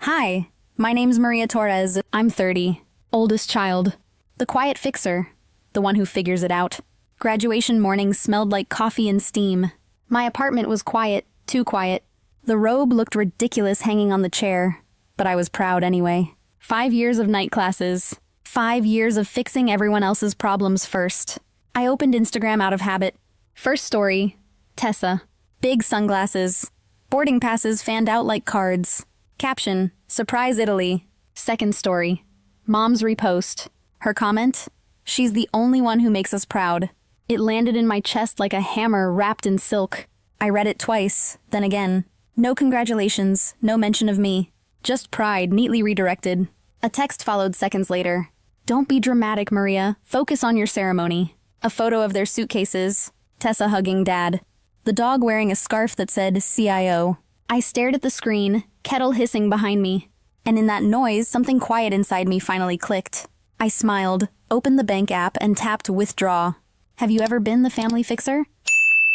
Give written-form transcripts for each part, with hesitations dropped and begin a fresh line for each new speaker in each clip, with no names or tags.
Hi, my name's Maria Torres. I'm 30. Oldest child. The quiet fixer. The one who figures it out. Graduation morning smelled like coffee and steam. My apartment was quiet, too quiet. The robe looked ridiculous hanging on the chair, but I was proud anyway. 5 years of night classes. 5 years of fixing everyone else's problems first. I opened Instagram out of habit. First story, Tessa. Big sunglasses. Boarding passes fanned out like cards. Caption, Surprise Italy. Second story, Mom's repost. Her comment, She's the only one who makes us proud. It landed in my chest like a hammer wrapped in silk. I read it twice, then again. No congratulations, no mention of me. Just pride, neatly redirected. A text followed seconds later. Don't be dramatic, Maria. Focus on your ceremony. A photo of their suitcases. Tessa hugging Dad. The dog wearing a scarf that said CIO. I stared at the screen, kettle hissing behind me. And in that noise, something quiet inside me finally clicked. I smiled, opened the bank app, and tapped withdraw. Have you ever been the family fixer?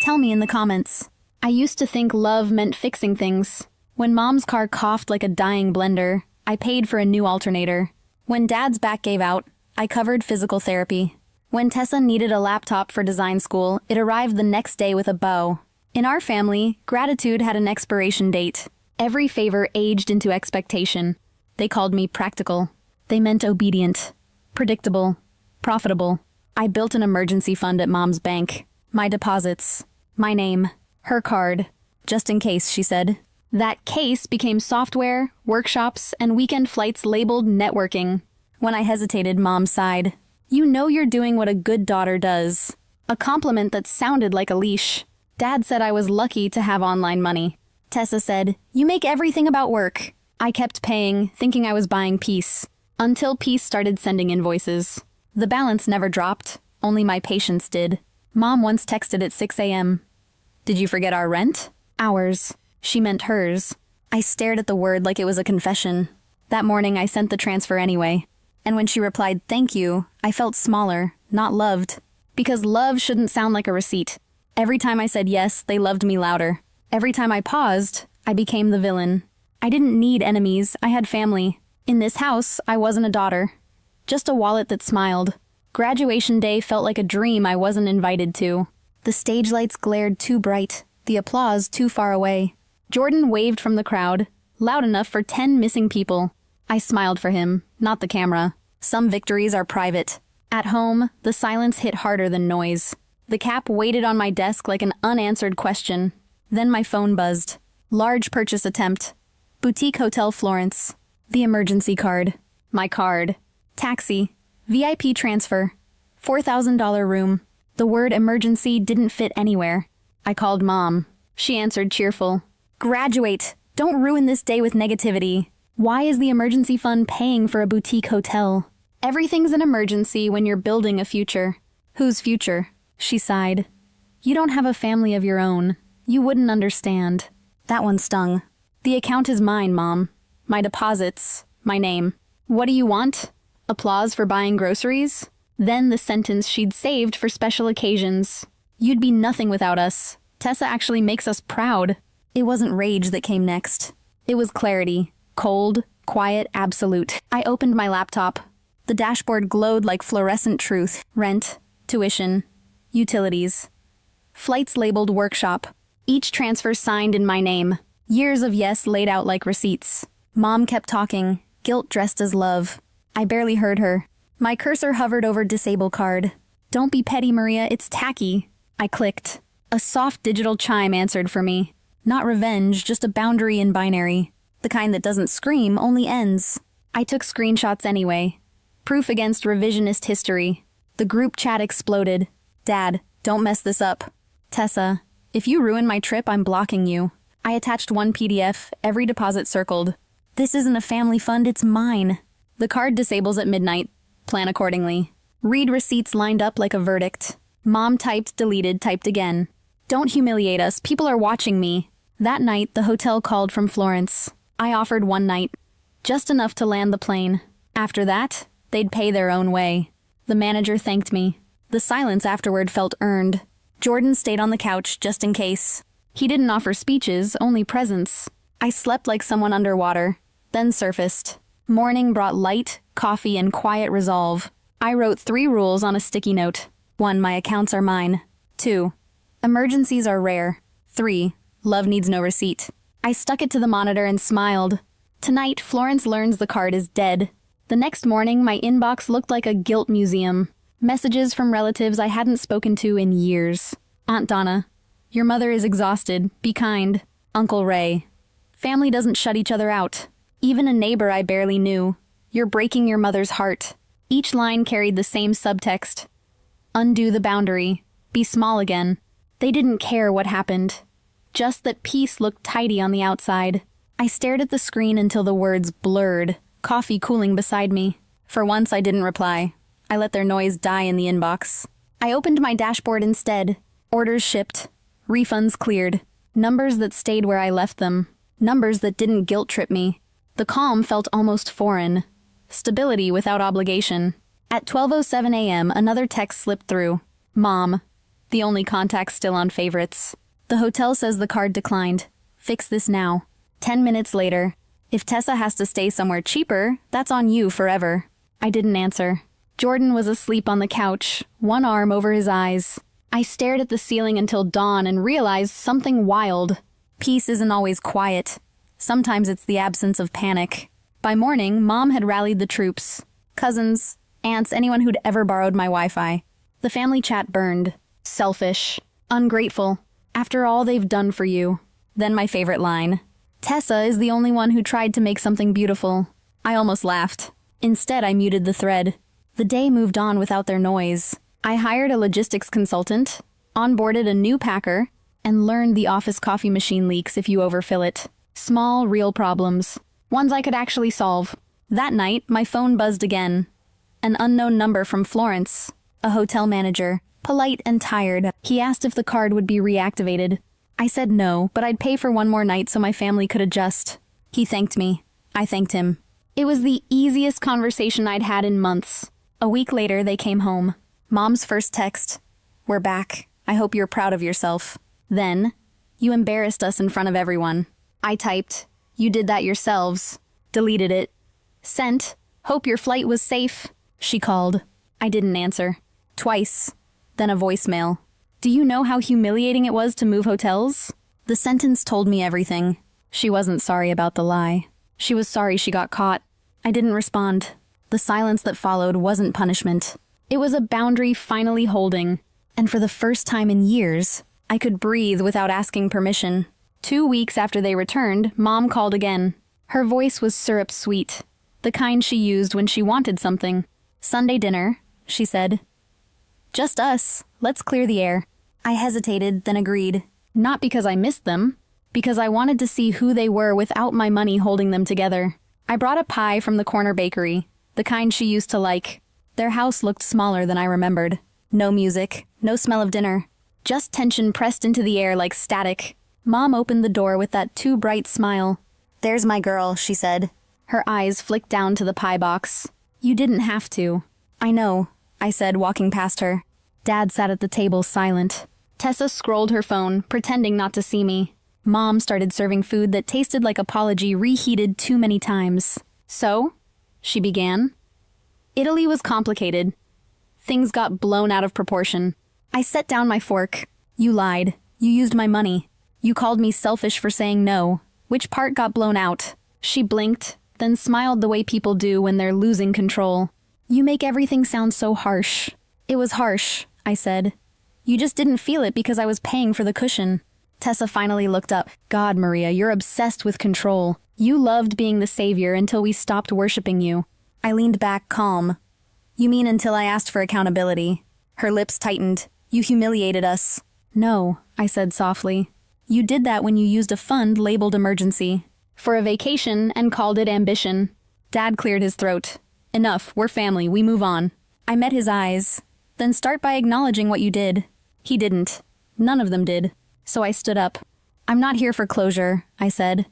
Tell me in the comments. I used to think love meant fixing things. When Mom's car coughed like a dying blender, I paid for a new alternator. When Dad's back gave out, I covered physical therapy. When Tessa needed a laptop for design school, it arrived the next day with a bow. In our family, gratitude had an expiration date. Every favor aged into expectation. They called me practical. They meant obedient, predictable, profitable. I built an emergency fund at Mom's bank. My deposits, my name, her card. Just in case, she said. That case became software, workshops, and weekend flights labeled networking. When I hesitated, Mom sighed. You know you're doing what a good daughter does. A compliment that sounded like a leash. Dad said I was lucky to have online money. Tessa said, you make everything about work. I kept paying, thinking I was buying peace. Until peace started sending invoices. The balance never dropped, only my patience did. Mom once texted at 6 a.m. Did you forget our rent? Ours. She meant hers. I stared at the word like it was a confession. That morning I sent the transfer anyway. And when she replied, thank you, I felt smaller, not loved. Because love shouldn't sound like a receipt. Every time I said yes, they loved me louder. Every time I paused, I became the villain. I didn't need enemies, I had family. In this house, I wasn't a daughter. Just a wallet that smiled. Graduation day felt like a dream I wasn't invited to. The stage lights glared too bright, the applause too far away. Jordan waved from the crowd, loud enough for 10 missing people. I smiled for him, not the camera. Some victories are private. At home, the silence hit harder than noise. The cap waited on my desk like an unanswered question. Then my phone buzzed. Large purchase attempt. Boutique Hotel Florence. The emergency card. My card. Taxi. VIP transfer. $4,000 room. The word emergency didn't fit anywhere. I called Mom. She answered cheerful. Graduate. Don't ruin this day with negativity. Why is the emergency fund paying for a boutique hotel? Everything's an emergency when you're building a future. Whose future? She sighed. You don't have a family of your own. You wouldn't understand. That one stung. The account is mine, Mom. My deposits. My name. What do you want? Applause for buying groceries? Then the sentence she'd saved for special occasions. You'd be nothing without us. Tessa actually makes us proud. It wasn't rage that came next. It was clarity. Cold, quiet, absolute. I opened my laptop. The dashboard glowed like fluorescent truth. Rent, tuition, utilities. Flights labeled workshop. Each transfer signed in my name. Years of yes laid out like receipts. Mom kept talking, guilt dressed as love. I barely heard her. My cursor hovered over disable card. Don't be petty, Maria, it's tacky. I clicked. A soft digital chime answered for me. Not revenge, just a boundary in binary. The kind that doesn't scream, only ends. I took screenshots anyway. Proof against revisionist history. The group chat exploded. Dad, don't mess this up. Tessa, if you ruin my trip, I'm blocking you. I attached one PDF, every deposit circled. This isn't a family fund, it's mine. The card disables at midnight. Plan accordingly. Read receipts lined up like a verdict. Mom typed, deleted, typed again. Don't humiliate us, people are watching me. That night, the hotel called from Florence. I offered one night. Just enough to land the plane. After that, they'd pay their own way. The manager thanked me. The silence afterward felt earned. Jordan stayed on the couch just in case. He didn't offer speeches, only presence. I slept like someone underwater. then surfaced. Morning brought light, coffee, and quiet resolve. I wrote 3 rules on a sticky note. 1. My accounts are mine. 2. Emergencies are rare. 3. Love needs no receipt. I stuck it to the monitor and smiled. Tonight, Florence learns the card is dead. The next morning, my inbox looked like a guilt museum. Messages from relatives I hadn't spoken to in years. Aunt Donna, your mother is exhausted. Be kind. Uncle Ray. Family doesn't shut each other out. Even a neighbor I barely knew. You're breaking your mother's heart. Each line carried the same subtext. Undo the boundary. Be small again. They didn't care what happened. Just that peace looked tidy on the outside. I stared at the screen until the words blurred, coffee cooling beside me. For once, I didn't reply. I let their noise die in the inbox. I opened my dashboard instead. Orders shipped. Refunds cleared. Numbers that stayed where I left them. Numbers that didn't guilt-trip me. The calm felt almost foreign. Stability without obligation. At 12:07 a.m., another text slipped through. Mom. The only contact still on favorites. The hotel says the card declined. Fix this now. 10 minutes later. If Tessa has to stay somewhere cheaper, that's on you forever. I didn't answer. Jordan was asleep on the couch, one arm over his eyes. I stared at the ceiling until dawn and realized something wild. Peace isn't always quiet. Sometimes it's the absence of panic. By morning, Mom had rallied the troops. Cousins, aunts, anyone who'd ever borrowed my Wi-Fi. The family chat burned. Selfish. Ungrateful. After all they've done for you. Then my favorite line. Tessa is the only one who tried to make something beautiful. I almost laughed. Instead, I muted the thread. The day moved on without their noise. I hired a logistics consultant, onboarded a new packer, and learned the office coffee machine leaks if you overfill it. Small, real problems. Ones I could actually solve. That night, my phone buzzed again. An unknown number from Florence, a hotel manager, polite and tired. He asked if the card would be reactivated. I said no, but I'd pay for one more night so my family could adjust. He thanked me. I thanked him. It was the easiest conversation I'd had in months. A week later, they came home. Mom's first text. We're back. I hope you're proud of yourself. Then, you embarrassed us in front of everyone. I typed, you did that yourselves. Deleted it. Sent, hope your flight was safe. She called. I didn't answer. Twice. Then a voicemail. Do you know how humiliating it was to move hotels? The sentence told me everything. She wasn't sorry about the lie. She was sorry she got caught. I didn't respond. The silence that followed wasn't punishment. It was a boundary finally holding. And for the first time in years, I could breathe without asking permission. 2 weeks after they returned, Mom called again. Her voice was syrup sweet, the kind she used when she wanted something. Sunday dinner, she said. Just us. Let's clear the air. I hesitated, then agreed. Not because I missed them, because I wanted to see who they were without my money holding them together. I brought a pie from the corner bakery, the kind she used to like. Their house looked smaller than I remembered. No music, no smell of dinner. Just tension pressed into the air like static. Mom opened the door with that too bright smile. There's my girl, she said. Her eyes flicked down to the pie box. You didn't have to. I know, I said, walking past her. Dad sat at the table silent. Tessa scrolled her phone, pretending not to see me. Mom started serving food that tasted like apology reheated too many times. So, she began. Italy was complicated. Things got blown out of proportion. I set down my fork. You lied. You used my money. You called me selfish for saying no. Which part got blown out? She blinked, then smiled the way people do when they're losing control. You make everything sound so harsh. It was harsh, I said. You just didn't feel it because I was paying for the cushion. Tessa finally looked up. God, Maria, you're obsessed with control. You loved being the savior until we stopped worshiping you. I leaned back, calm. You mean until I asked for accountability? Her lips tightened. You humiliated us. No, I said softly. You did that when you used a fund labeled emergency for a vacation and called it ambition. Dad cleared his throat. Enough, we're family, we move on. I met his eyes. Then start by acknowledging what you did. He didn't. None of them did. So I stood up. I'm not here for closure, I said.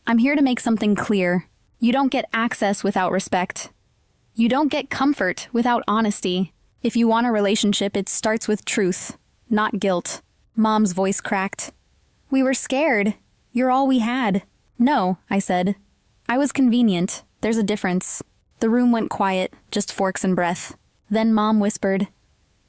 I'm here to make something clear. You don't get access without respect. You don't get comfort without honesty. If you want a relationship, it starts with truth, not guilt. Mom's voice cracked. We were scared. You're all we had. No, I said. I was convenient. There's a difference. The room went quiet, just forks and breath. Then Mom whispered,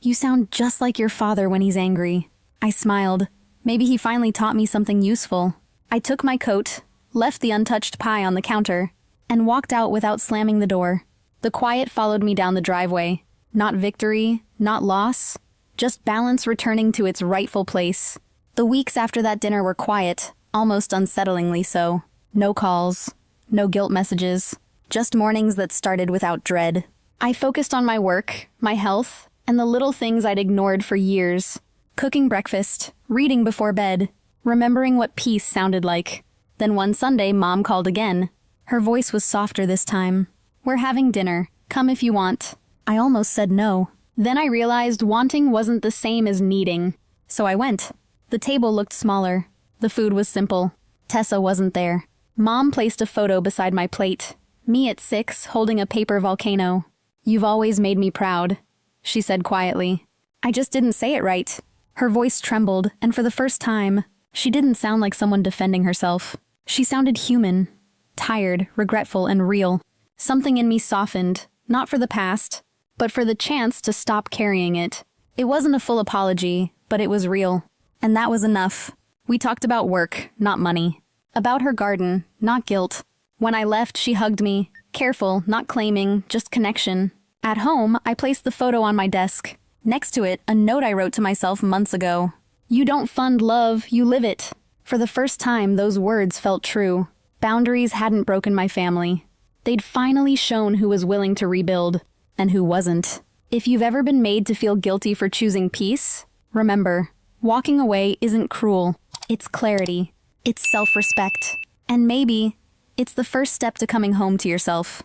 "You sound just like your father when he's angry." I smiled. Maybe he finally taught me something useful. I took my coat, left the untouched pie on the counter, and walked out without slamming the door. The quiet followed me down the driveway. Not victory, not loss, just balance returning to its rightful place. The weeks after that dinner were quiet, almost unsettlingly so. No calls, no guilt messages, just mornings that started without dread. I focused on my work, my health, and the little things I'd ignored for years. Cooking breakfast, reading before bed, remembering what peace sounded like. Then one Sunday, Mom called again. Her voice was softer this time. "We're having dinner. Come if you want." I almost said no. Then I realized wanting wasn't the same as needing. So I went. The table looked smaller. The food was simple. Tessa wasn't there. Mom placed a photo beside my plate. Me at 6, holding a paper volcano. "You've always made me proud," she said quietly. I just didn't say it right. Her voice trembled, and for the first time, she didn't sound like someone defending herself. She sounded human, tired, regretful, and real. Something in me softened, not for the past, but for the chance to stop carrying it. It wasn't a full apology, but it was real. And that was enough. We talked about work, not money. About her garden, not guilt. When I left, she hugged me. Careful, not claiming, just connection. At home, I placed the photo on my desk. Next to it, a note I wrote to myself months ago. "You don't fund love, you live it." For the first time, those words felt true. Boundaries hadn't broken my family. They'd finally shown who was willing to rebuild, and who wasn't. If you've ever been made to feel guilty for choosing peace, remember, walking away isn't cruel. It's clarity. It's self-respect. And maybe, it's the first step to coming home to yourself.